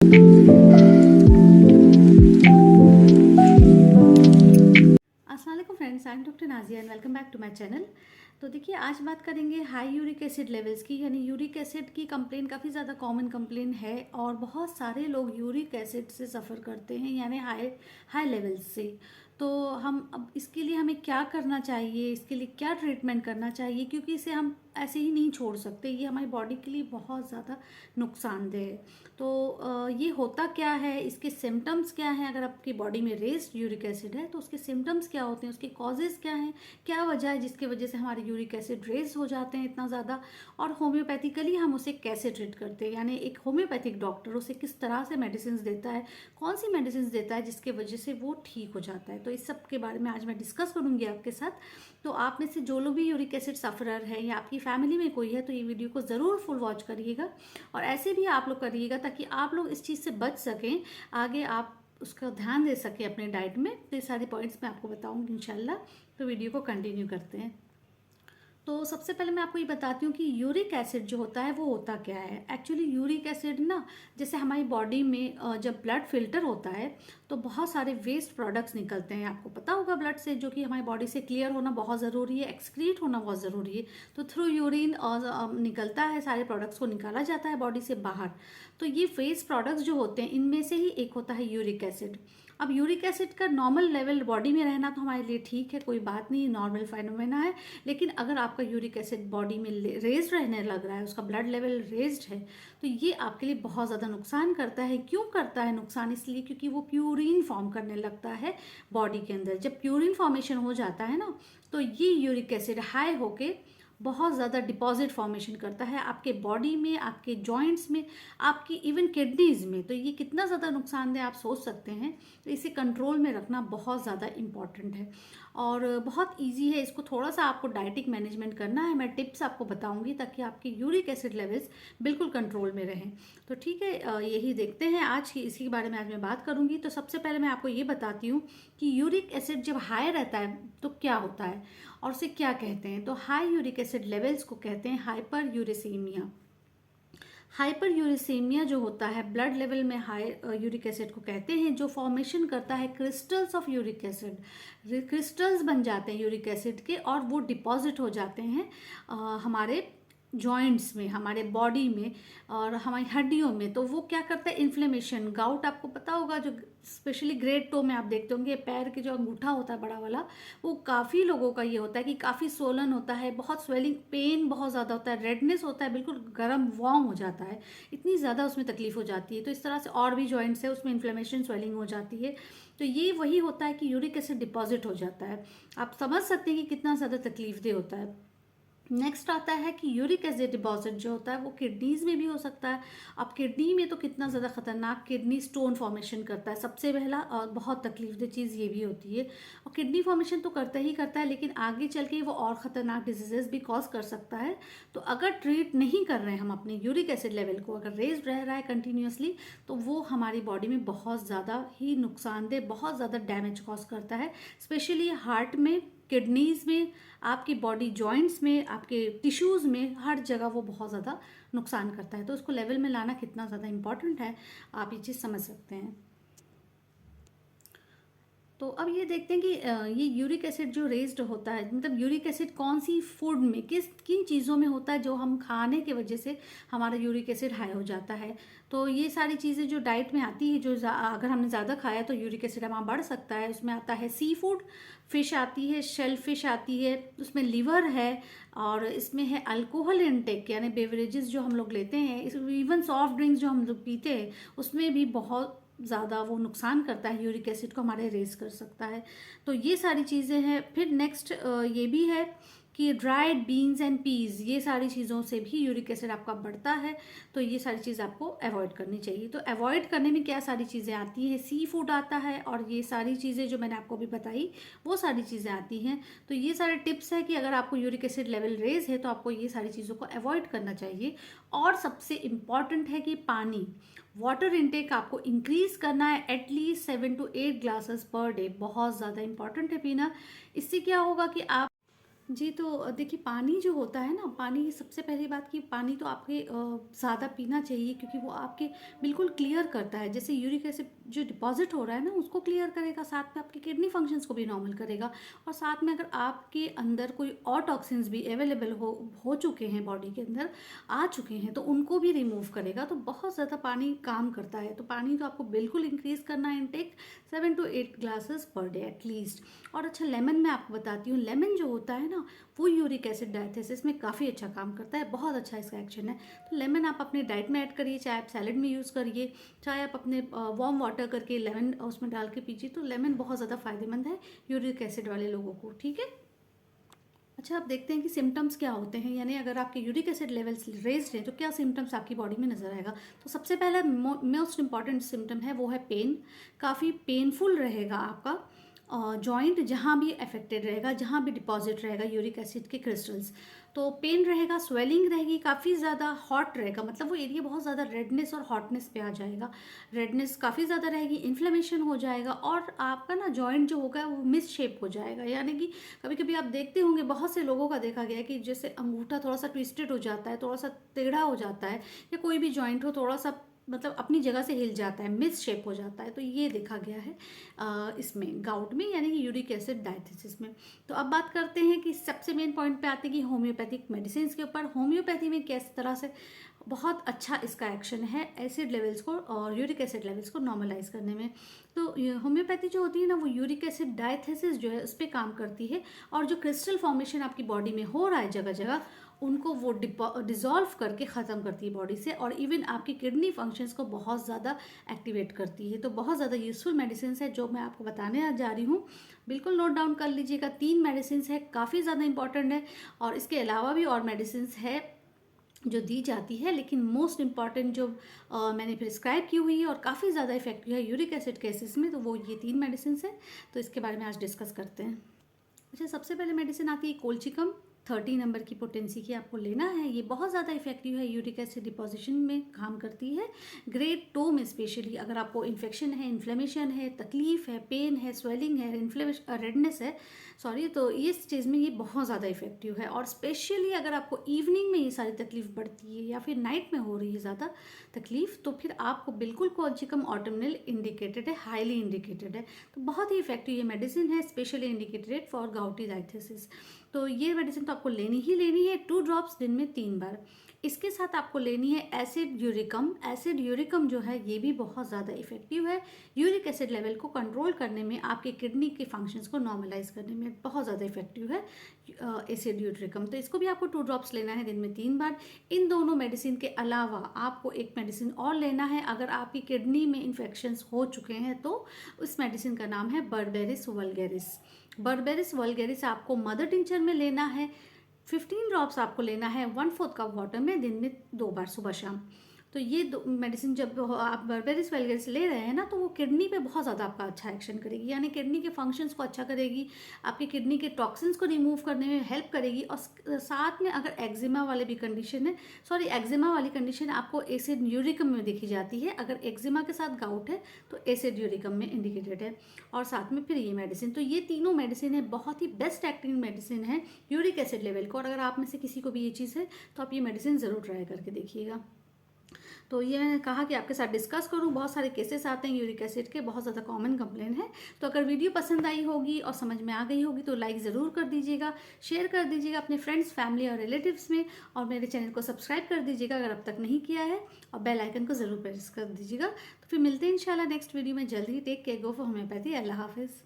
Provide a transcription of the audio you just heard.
अस्सलाम वालेकुम friends, I am doctor Nazia and welcome back to my channel. तो देखिए, आज बात करेंगे हाई यूरिक एसिड लेवल्स की। यानी यूरिक एसिड की कंप्लेन काफ़ी ज़्यादा कॉमन कंप्लेन है और बहुत सारे लोग यूरिक एसिड से सफ़र करते हैं, यानी हाई हाई लेवल्स से। तो हम अब इसके लिए हमें क्या करना चाहिए, इसके लिए क्या ट्रीटमेंट करना चाहिए, क्योंकि इसे हम ऐसे ही नहीं छोड़ सकते, ये हमारी बॉडी के लिए बहुत ज़्यादा नुकसानदेह है। तो ये होता क्या है, इसके सिम्टम्स क्या हैं। अगर आपकी बॉडी में रेस्ड यूरिक एसिड है तो उसके सिम्टम्स क्या होते हैं, उसके कॉजेज़ क्या हैं, क्या वजह है जिसकी वजह से हमारे यूरिक एसिड रेज हो जाते हैं इतना ज़्यादा, और होम्योपैथिकली हम उसे कैसे ट्रीट करते हैं। यानी एक होम्योपैथिक डॉक्टर उसे किस तरह से मेडिसिन देता है, कौन सी मेडिसिन देता है जिसके वजह से वो ठीक हो जाता है। तो इस सब के बारे में आज मैं डिस्कस करूँगी आपके साथ। तो आप में से जो लोग भी यूरिक एसिड सफ़रर है या आपकी फैमिली में कोई है तो ये वीडियो को ज़रूर फुल वॉच करिएगा, और ऐसे भी आप लोग करिएगा ताकि आप लोग इस चीज़ से बच सकें, आगे आप उसका ध्यान दे सकें अपने डाइट में। तो ये सारे पॉइंट्स मैं आपको बताऊंगी इंशाल्लाह। तो वीडियो को कंटिन्यू करते हैं। तो सबसे पहले मैं आपको ये बताती हूँ कि यूरिक एसिड जो होता है वो होता क्या है। एक्चुअली यूरिक एसिड ना, जैसे हमारी बॉडी में जब ब्लड फिल्टर होता है तो बहुत सारे वेस्ट प्रोडक्ट्स निकलते हैं, आपको पता होगा, ब्लड से, जो कि हमारी बॉडी से क्लियर होना बहुत ज़रूरी है, एक्सक्रीट होना बहुत ज़रूरी है। तो थ्रू यूरिन निकलता है, सारे प्रोडक्ट्स को निकाला जाता है बॉडी से बाहर। तो ये वेस्ट प्रोडक्ट्स जो होते हैं इनमें से ही एक होता है यूरिक एसिड। अब यूरिक एसिड का नॉर्मल लेवल बॉडी में रहना तो हमारे लिए ठीक है, कोई बात नहीं, नॉर्मल फाइनोमेना है। लेकिन अगर आपका यूरिक एसिड बॉडी में रेज रहने लग रहा है, उसका ब्लड लेवल रेज्ड है, तो ये आपके लिए बहुत ज़्यादा नुकसान करता है। क्यों करता है नुकसान? इसलिए क्योंकि वो प्यूरिन फॉर्म करने लगता है बॉडी के अंदर। जब प्यूरिन फॉर्मेशन हो जाता है ना, तो ये यूरिक एसिड हाई होके बहुत ज़्यादा डिपॉजिट फॉर्मेशन करता है आपके बॉडी में, आपके जॉइंट्स में, आपकी इवन किडनीज में। तो ये कितना ज़्यादा नुकसानदेह आप सोच सकते हैं। तो इसे कंट्रोल में रखना बहुत ज़्यादा इम्पॉर्टेंट है और बहुत इजी है। इसको थोड़ा सा आपको डाइटिक मैनेजमेंट करना है, मैं टिप्स आपको बताऊंगी ताकि आपके यूरिक एसिड लेवल्स बिल्कुल कंट्रोल में रहें। तो ठीक है, यही देखते हैं आज की, इसी के बारे में आज मैं बात करूंगी। तो सबसे पहले मैं आपको ये बताती हूँ कि यूरिक एसिड जब हाई रहता है तो क्या होता है और उसे क्या कहते हैं। तो हाई यूरिक एसिड लेवल्स को कहते हैं हाइपर यूरिसेमिया। हाइपर यूरिसेमिया जो होता है, ब्लड लेवल में हाई यूरिक एसिड को कहते हैं, जो फॉर्मेशन करता है crystals of uric acid. Crystals बन जाते हैं यूरिक एसिड के और वो डिपॉजिट हो जाते हैं हमारे जॉइंट्स में, हमारे बॉडी में और हमारी हड्डियों में। तो वो क्या करता है, इन्फ्लेमेशन, गाउट, आपको पता होगा, जो स्पेशली ग्रेट टो में आप देखते होंगे, पैर के जो अंगूठा होता है बड़ा वाला, वो काफ़ी लोगों का ये होता है कि काफ़ी सोलन होता है, बहुत स्वेलिंग, पेन बहुत ज़्यादा होता है, रेडनेस होता है, बिल्कुल गर्म वार्म हो जाता है, इतनी ज़्यादा उसमें तकलीफ हो जाती है। तो इस तरह से और भी जॉइंट्स है उसमें इन्फ्लेमेशन, स्वेलिंग हो जाती है। तो ये वही होता है कि यूरिक एसिड डिपॉजिट हो जाता है। आप समझ सकते हैं कि कितना ज़्यादा तकलीफ दे होता है। नेक्स्ट आता है कि यूरिक एसिड डिपॉजिट जो होता है वो किडनीज में भी हो सकता है। अब किडनी में तो कितना ज़्यादा खतरनाक, किडनी स्टोन फॉर्मेशन करता है सबसे पहला, और बहुत तकलीफदेह चीज़ ये भी होती है। और किडनी फॉर्मेशन तो करता ही करता है, लेकिन आगे चल के वो और ख़तरनाक डिजीजेस भी कॉज कर सकता है। तो अगर ट्रीट नहीं कर रहे हैं हम अपने यूरिक एसिड लेवल को, अगर रेज रह रहा है कंटिन्यूसली, तो वो हमारी बॉडी में बहुत ज़्यादा ही नुकसानदेह, बहुत ज़्यादा डैमेज कॉज करता है, स्पेशली हार्ट में, किडनीज में, आपकी बॉडी जॉइंट्स में, आपके टिश्यूज़ में, हर जगह वो बहुत ज़्यादा नुकसान करता है। तो उसको लेवल में लाना कितना ज़्यादा इंपॉर्टेंट है, आप ये चीज़ समझ सकते हैं। तो अब ये देखते हैं कि ये यूरिक एसिड जो रेज्ड होता है, मतलब यूरिक एसिड कौन सी फूड में, किन चीज़ों में होता है जो हम खाने की वजह से हमारा यूरिक एसिड हाई हो जाता है। तो ये सारी चीज़ें जो डाइट में आती है, जो अगर हमने ज़्यादा खाया तो यूरिक एसिड हमारा बढ़ सकता है। उसमें आता है सी फूड, फिश आती है, शेल फिश आती है, उसमें लिवर है, और इसमें है अल्कोहल इनटेक, यानी बेवरेजेस जो हम लोग लेते हैं, इवन सॉफ्ट ड्रिंक्स जो हम लोग पीते हैं, उसमें भी बहुत ज़्यादा वो नुकसान करता है, यूरिक एसिड को हमारे रेज कर सकता है। तो ये सारी चीज़ें हैं। फिर नेक्स्ट ये भी है कि ड्राइड बीन्स एंड पीज, ये सारी चीज़ों से भी यूरिक एसिड आपका बढ़ता है। तो ये सारी चीज़ आपको अवॉइड करनी चाहिए। तो अवॉइड करने में क्या सारी चीज़ें आती हैं, सी फूड आता है, और ये सारी चीज़ें जो मैंने आपको अभी बताई वो सारी चीज़ें आती हैं। तो ये सारे टिप्स है कि अगर आपको यूरिक एसिड लेवल रेज है तो आपको ये सारी चीज़ों को अवॉइड करना चाहिए। और सबसे इम्पॉर्टेंट है कि पानी, वाटर इनटेक आपको इंक्रीज करना है, at least 7 to 8 glasses per day, बहुत ज़्यादा इंपॉर्टेंट है पीना। इससे क्या होगा कि आप जी, तो देखिए पानी जो होता है ना, पानी सबसे पहली बात कि पानी तो आपके ज़्यादा पीना चाहिए क्योंकि वो आपके बिल्कुल क्लियर करता है। जैसे यूरिक एसिड जो डिपॉज़िट हो रहा है ना, उसको क्लियर करेगा, साथ में आपके किडनी फंक्शंस को भी नॉर्मल करेगा और साथ में अगर आपके अंदर कोई और टॉक्सिन्स भी अवेलेबल हो चुके हैं बॉडी के अंदर, आ चुके हैं, तो उनको भी रिमूव करेगा। तो बहुत ज़्यादा पानी काम करता है। तो पानी तो आपको बिल्कुल इंक्रीज़ करना है intake, 7 to 8 glasses per day at least. और अच्छा लेमन मैं आपको बताती हूँ, लेमन जो होता है ना, वो यूरिक एसिड डायथेसिस में काफ़ी अच्छा काम करता है, बहुत अच्छा इसका एक्शन है। तो लेमन आप अपने डाइट में ऐड करिए, चाहे आप सैलड में यूज़ करिए, चाहे आप अपने वार्म वाटर करके लेमन उसमें डाल के पीजिए। तो लेमन बहुत ज़्यादा फ़ायदेमंद है यूरिक एसिड वाले लोगों को, ठीक है। अच्छा, आप देखते हैं कि सिम्टम्स क्या होते हैं, यानी अगर आपके यूरिक एसिड लेवल्स रेज्ड हैं तो क्या सिम्टम्स आपकी बॉडी में नज़र आएगा। तो सबसे पहला मोस्ट इंपॉर्टेंट सिम्टम है वो है पेन। काफ़ी पेनफुल रहेगा आपका जॉइंट, जहाँ भी अफेक्टेड रहेगा, जहाँ भी डिपॉजिट रहेगा यूरिक एसिड के क्रिस्टल्स, तो पेन रहेगा, स्वेलिंग रहेगी, काफ़ी ज़्यादा हॉट रहेगा, मतलब वो एरिया बहुत ज़्यादा रेडनेस और हॉटनेस पे आ जाएगा। रेडनेस काफ़ी ज़्यादा रहेगी, इन्फ्लेमेशन हो जाएगा और आपका ना जॉइंट जो होगा वो मिस शेप हो जाएगा। यानी कि कभी कभी आप देखते होंगे, बहुत से लोगों का देखा गया है कि जैसे अंगूठा थोड़ा सा ट्विस्टेड हो जाता है, थोड़ा सा टेढ़ा हो जाता है, या कोई भी जॉइंट हो थोड़ा सा मतलब अपनी जगह से हिल जाता है, मिस शेप हो जाता है। तो ये देखा गया है इसमें गाउट में, यानी कि यूरिक एसिड डायथिसिस में। तो अब बात करते हैं कि सबसे मेन पॉइंट पे आते हैं कि होम्योपैथिक मेडिसिन के ऊपर। होम्योपैथी में किस तरह से बहुत अच्छा इसका एक्शन है एसिड लेवल्स को और यूरिक एसिड लेवल्स को नॉर्मलाइज करने में। तो होम्योपैथी जो होती है ना, वो यूरिक एसिड डायथेसिस जो है उस पर काम करती है, और जो क्रिस्टल फॉर्मेशन आपकी बॉडी में हो रहा है जगह जगह, उनको वो डिज़ोल्व करके ख़त्म करती है बॉडी से, और इवन आपकी किडनी फंक्शंस को बहुत ज़्यादा एक्टिवेट करती है। तो बहुत ज़्यादा यूज़फुल मेडिसिन है जो मैं आपको बताने जा रही हूँ, बिल्कुल नोट डाउन कर लीजिएगा। 3 मेडिसिन है, काफ़ी ज़्यादा इंपॉर्टेंट है, और इसके अलावा भी और मेडिसिन है जो दी जाती है, लेकिन मोस्ट इम्पॉर्टेंट जो मैंने प्रिस्क्राइब की हुई है और काफ़ी ज़्यादा इफेक्टिव है यूरिक एसिड केसेस में, तो वो ये 3 मेडिसिन है। तो इसके बारे में आज डिस्कस करते हैं। अच्छा, सबसे पहले मेडिसिन आती है कोल्चिकम। 30 नंबर की पोटेंसी की आपको लेना है। ये बहुत ज़्यादा इफेक्टिव है, यूरिक एसिड डिपोजिशन में काम करती है, ग्रेड 2 में स्पेशली। अगर आपको इन्फेक्शन है, इन्फ्लेमेशन है, तकलीफ है, पेन है, स्वेलिंग है, इन्फ्लेमेशन रेडनेस है, सॉरी, तो इस चीज़ में ये बहुत ज़्यादा इफेक्टिव है। और स्पेशली अगर आपको इवनिंग में ये सारी तकलीफ बढ़ती है या फिर नाइट में हो रही है ज़्यादा तकलीफ, तो फिर आपको बिल्कुल कोल्चिकम ऑटोमिनल इंडिकेटेड है, हाईली इंडिकेटेड है। तो बहुत ही इफेक्टिव ये मेडिसिन है, specially indicated for gouty diathesis. तो ये मेडिसिन तो आपको लेनी ही लेनी है, 2 ड्रॉप्स दिन में 3 बार। इसके साथ आपको लेनी है एसिड यूरिकम। एसिड यूरिकम जो है ये भी बहुत ज़्यादा इफेक्टिव है यूरिक एसिड लेवल को कंट्रोल करने में, आपके किडनी के फंक्शंस को नॉर्मलाइज करने में बहुत ज़्यादा इफेक्टिव है एसिड यूरिकम। तो इसको भी आपको 2 ड्रॉप्स लेना है दिन में 3 बार। इन दोनों मेडिसिन के अलावा आपको एक मेडिसिन और लेना है अगर आपकी किडनी में इन्फेक्शंस हो चुके हैं, तो उस मेडिसिन का नाम है बर्बेरिस वल्गेरिस। बर्बेरिस वल्गेरिस आपको मदर टिंचर में लेना है। 15 ड्रॉप्स आपको लेना है 1/4 कप वाटर में, दिन में 2 बार, सुबह शाम। तो ये दो मेडिसिन जब आप बर्बेरिस वल्गेरिस ले रहे हैं ना, तो वो किडनी पे बहुत ज़्यादा आपका अच्छा एक्शन करेगी, यानी किडनी के फंक्शंस को अच्छा करेगी, आपकी किडनी के टॉक्सिन्स को रिमूव करने में हेल्प करेगी। और साथ में अगर एक्जिमा वाले भी कंडीशन है, सॉरी, एक्जिमा वाली कंडीशन आपको एसिड यूरिकम में देखी जाती है। अगर एक्जिमा के साथ गाउट है तो एसिड यूरिकम में इंडिकेटेड है, और साथ में फिर ये मेडिसिन। तो ये तीनों मेडिसिन है, बहुत ही बेस्ट एक्टिंग मेडिसिन है यूरिक एसिड लेवल को। और अगर आप में से किसी को भी ये चीज़ है तो आप ये मेडिसिन ज़रूर ट्राई करके देखिएगा। तो ये मैंने कहा कि आपके साथ डिस्कस करूं, बहुत सारे केसेस आते हैं यूरिक एसिड के, बहुत ज़्यादा कॉमन कंप्लेन है। तो अगर वीडियो पसंद आई होगी और समझ में आ गई होगी तो लाइक ज़रूर कर दीजिएगा, शेयर कर दीजिएगा अपने फ्रेंड्स, फैमिली और रिलेटिव्स में, और मेरे चैनल को सब्सक्राइब कर दीजिएगा अगर अब तक नहीं किया है, और बेल आइकन को ज़रूर प्रेस कर दीजिएगा। तो फिर मिलते हैं इंशाल्लाह नेक्स्ट वीडियो में जल्द ही। Take care, go for homoeopathy. अल्लाह हाफिज़।